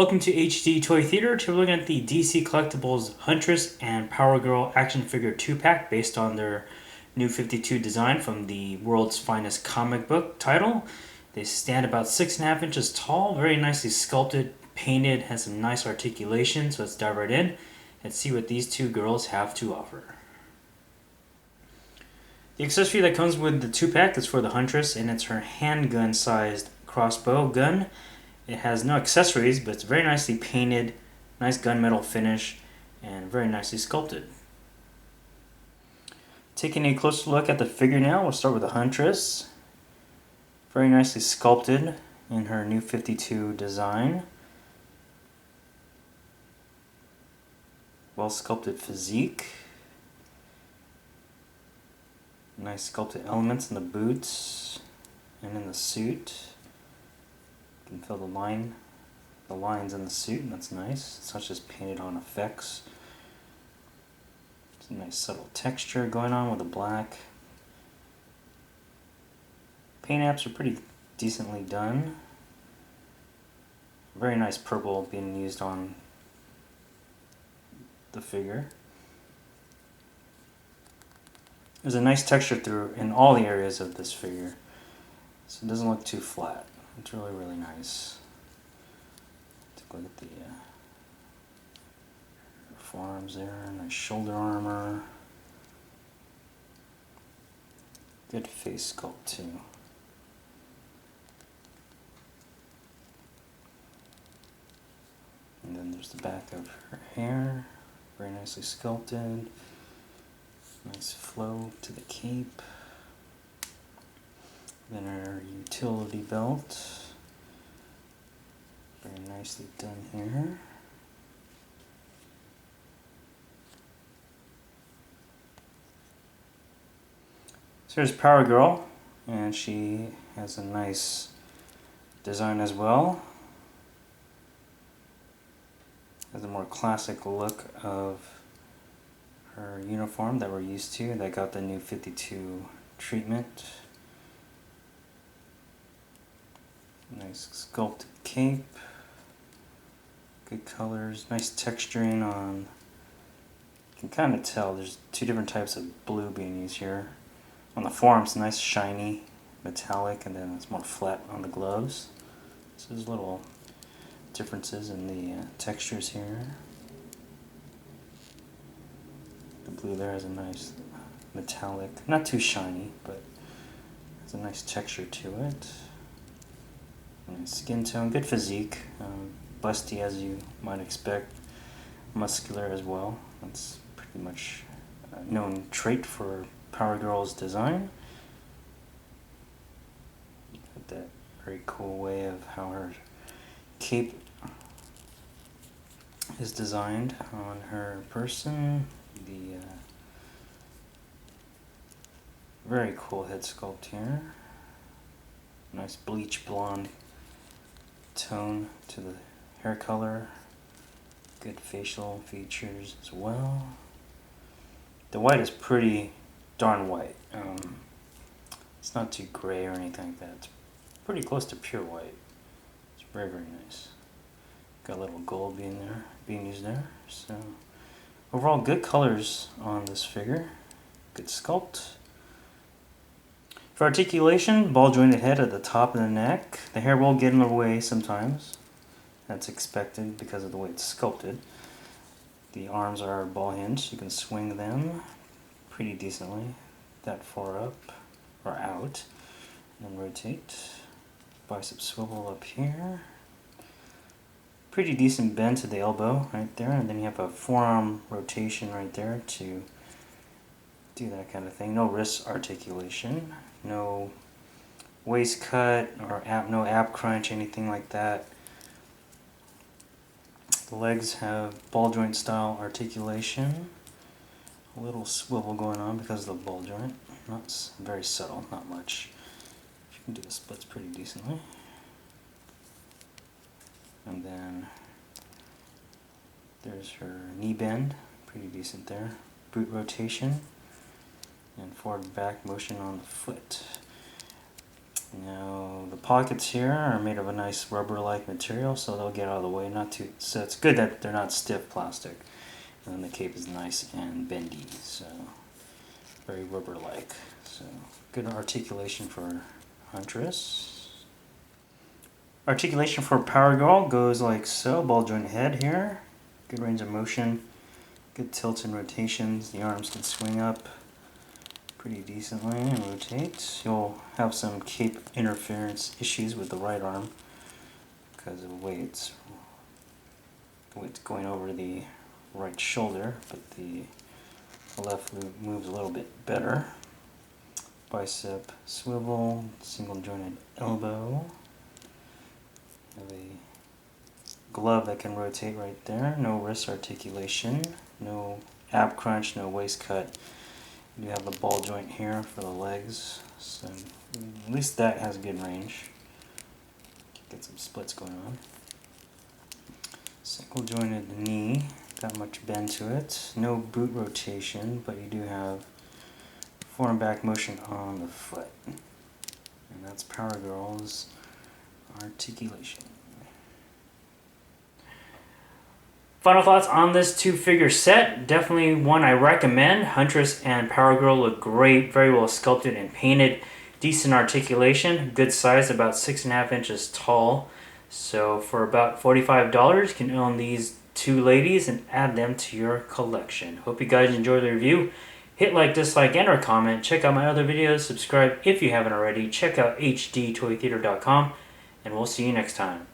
Welcome to HD Toy Theater. Today we're looking at the DC Collectibles Huntress and Power Girl action figure 2-pack based on their new 52 design from the World's Finest comic book title. They stand about 6.5 inches tall, very nicely sculpted, painted, has some nice articulation, so let's dive right in and see what these two girls have to offer. The accessory that comes with the 2-pack is for the Huntress, and it's her handgun sized crossbow gun. It has no accessories, but it's very nicely painted, nice gunmetal finish, and very nicely sculpted. Taking a closer look at the figure now, we'll start with the Huntress. Very nicely sculpted in her new 52 design. Well sculpted physique. Nice sculpted elements in the boots and in the suit. You can feel the lines in the suit, and that's nice. It's not just painted on effects. It's a nice subtle texture going on with the black. Paint apps are pretty decently done. Very nice purple being used on the figure. There's a nice texture through in all the areas of this figure, so it doesn't look too flat. It's really, really nice. Take a look at the forearms there, nice shoulder armor. Good face sculpt too. And then there's the back of her hair, very nicely sculpted. Nice flow to the cape. Then our utility belt, very nicely done here. So here's Power Girl, and she has a nice design as well. Has a more classic look of her uniform that we're used to, that got the new 52 treatment. Nice sculpted cape, good colors, nice texturing on, you can kind of tell there's two different types of blue being used here. On the forearms, nice shiny metallic, and then it's more flat on the gloves. So there's little differences in the textures here. The blue there has a nice metallic, not too shiny, but has a nice texture to it. Nice skin tone, good physique, busty as you might expect, muscular as well. That's pretty much a known trait for Power Girl's design. Got that very cool way of how her cape is designed on her person. The very cool head sculpt here. Nice bleach blonde tone to the hair color. Good facial features as well. The white is pretty darn white. It's not too gray or anything like that. It's pretty close to pure white. It's very, very nice. Got a little gold being used there. So overall, good colors on this figure. Good sculpt. For articulation, ball jointed head at the top of the neck. The hair will get in the way sometimes. That's expected because of the way it's sculpted. The arms are ball hinged. You can swing them pretty decently, that far up or out, and then rotate. Bicep swivel up here. Pretty decent bend to the elbow right there, and then you have a forearm rotation right there to do that kind of thing. No wrist articulation, no waist cut or no ab crunch, anything like that. The legs have ball joint style articulation. A little swivel going on because of the ball joint. Not very subtle, not much. You can do the splits pretty decently. And then there's her knee bend, pretty decent there. Boot rotation and forward back motion on the foot. Now the pockets here are made of a nice rubber-like material, so they'll get out of the way. So it's good that they're not stiff plastic. And then the cape is nice and bendy, so very rubber-like. So good articulation for Huntress. Articulation for Power Girl goes like so. Ball joint head here. Good range of motion. Good tilt and rotations. The arms can swing up pretty decently and rotate. You'll have some cape interference issues with the right arm because of the way it's going over the right shoulder, but the left loop moves a little bit better. Bicep swivel, single jointed elbow. Have a glove that can rotate right there. No wrist articulation, no ab crunch, no waist cut. You have the ball joint here for the legs, so at least that has good range. Get some splits going on. Single jointed knee, not much bend to it. No boot rotation, but you do have forward and back motion on the foot. And that's Power Girl's articulation. Final thoughts on this two-figure set. Definitely one I recommend. Huntress and Power Girl look great, very well sculpted and painted. Decent articulation, good size, about 6.5 inches tall. So for about $45, you can own these two ladies and add them to your collection. Hope you guys enjoyed the review. Hit like, dislike, and or comment. Check out my other videos. Subscribe if you haven't already. Check out HDToyTheater.com, and we'll see you next time.